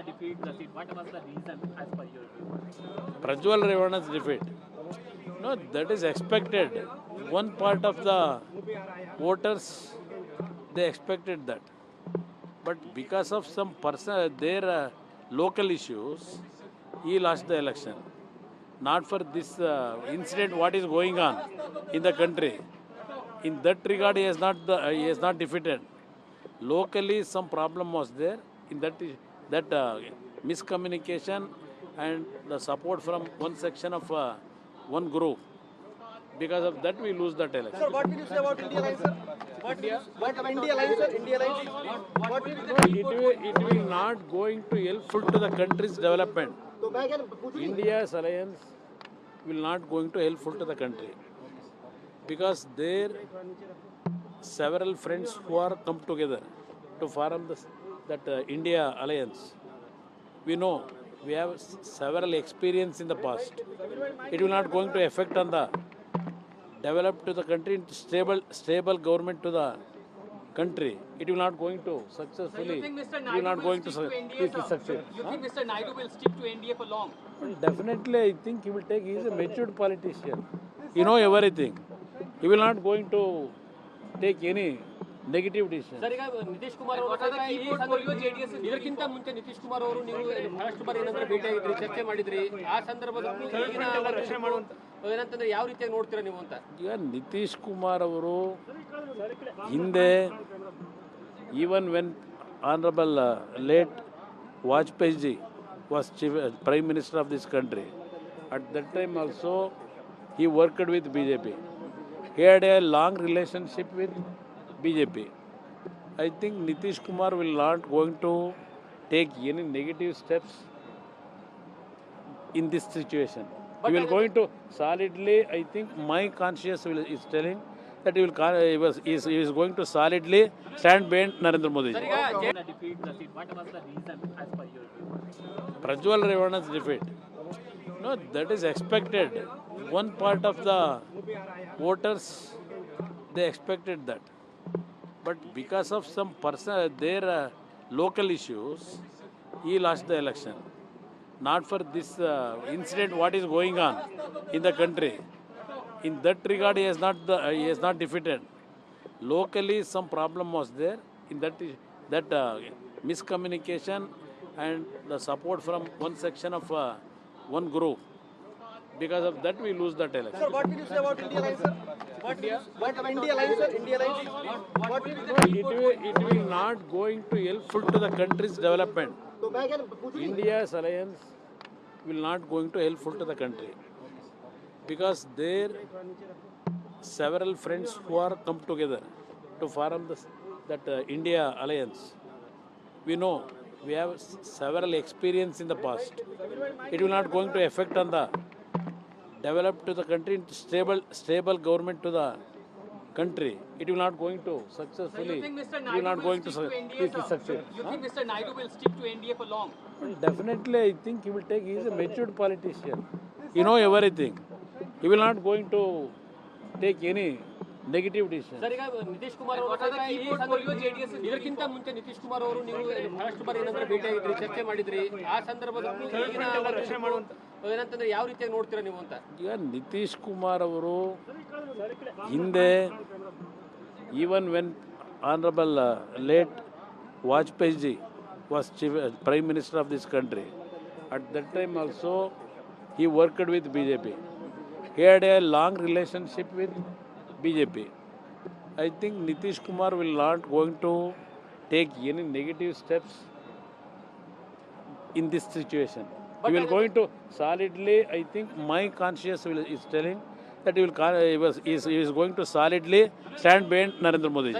defeat the seat. What was the reason as per your view? Prajwal Revana's defeat. No, that is expected. One part of the voters, they expected that. But because of some their local issues, he lost the election. Not for this incident, what is going on in the country. In that regard, he has not defeated. Locally, some problem was there. In that miscommunication and the support from one section of one group. Because of that, we lose that election. Sir, what will you say about India Line, sir? What India Line, sir? India Line. What will you say? It will not going to helpful to the country's development. तो मैं क्या पूछ रही हूँ? India's alliance will not going to helpful to the country because there several friends who are come together to form that India alliance. We know we have several experience in the past. It will not going to affect on the develop to the country, stable government to the country. It will not going to successfully. It will not going to succeed. You think Mr. Naidu will stick to NDA for long? Well, definitely, I think he will take. He is a matured politician. He know everything. He will not going to take any negative decision. Sir, ಈಗ ನಿತೀಶ್ ಕುಮಾರ್ ಅವರು JDS ಇದಕ್ಕಿಂತ ಮುಂಚೆ ನಿತೀಶ್ ಕುಮಾರ್ ಅವರು ನೀವು ಬಹಳಷ್ಟು ಬಾರಿ ಏನಂದ್ರೆ ಭೇಟಿಯಾಗಿದ್ರಿ, ಚರ್ಚೆ ಮಾಡಿದ್ರಿ. ಆ ಸಂದರ್ಭದಲ್ಲಿ ಏನಂತಂದ್ರೆ ಯಾವ ರೀತಿಯಾಗಿ ನೋಡ್ತೀರಾ ನೀವು ಅಂತ? ಈಗ ನಿತೀಶ್ ಕುಮಾರ್ ಅವರು ಹಿಂದೆ even when honorable late Vajpayee ji was prime minister of this country, at that time also he worked with BJP. He had a long relationship with BJP. I think Nitish Kumar will not going to take any negative steps in this situation. He will going to solidly, I think my conscience is telling that he is going to solidly stand behind Narendra Modi. Defeat the seat. What was the reason as per your view? Prajwal Revana's defeat. No, that is expected. One part of the voters, they expected that. But because of some their local issues, he lost the election. Not for this incident, what is going on in the country. In that regard, he has not defeated. Locally, some problem was there. In that miscommunication and the support from one section of one group. Because of that, we lose that election. Sir, what will you say about India Line, sir? What India Line, sir? India Line. What will you say? It will not going to helpful to the country's development. तो मैं क्या पूछ रही हूँ? India's alliance will not going to helpful to the country because there several friends who are come together to form that India alliance. We know we have several experience in the past. It will not going to affect on the develop to the country, stable government to the country. It will not going to successfully. You think Mr. It will not going to NDA succeed. You think Mr. Naidu will stick to NDA for long? Well, definitely, I think he will take. He is a matured politician. He know everything. He will not going to take any negative decision. Sir, ಈಗ ನಿತೀಶ್ ಕುಮಾರ್ ಅವರು JDS ಇದಕ್ಕಿಂತ ಮುಂಚೆ ನಿತೀಶ್ ಕುಮಾರ್ ಅವರು ನೀವು ಬಹಳಷ್ಟು ಬಾರಿ ಏನಂದ್ರೆ ಭೇಟಿಯಾಗಿದ್ರಿ, ಚರ್ಚೆ ಮಾಡಿದ್ರಿ. ಆ ಸಂದರ್ಭದಲ್ಲಿ ಏನಂತಂದ್ರೆ ಯಾವ ರೀತಿಯಾಗಿ ನೋಡ್ತೀರಾ ನೀವು ಅಂತ? ಈಗ ನಿತೀಶ್ ಕುಮಾರ್ ಅವರು ಹಿಂದೆ even when honorable late Vajpayee ji was prime minister of this country, at that time also he worked with BJP. He had a long relationship with BJP. I think Nitish Kumar will not going to take any negative steps in this situation. He will going to solidly, I think my conscience is telling that he is going to solidly stand behind Narendra Modi.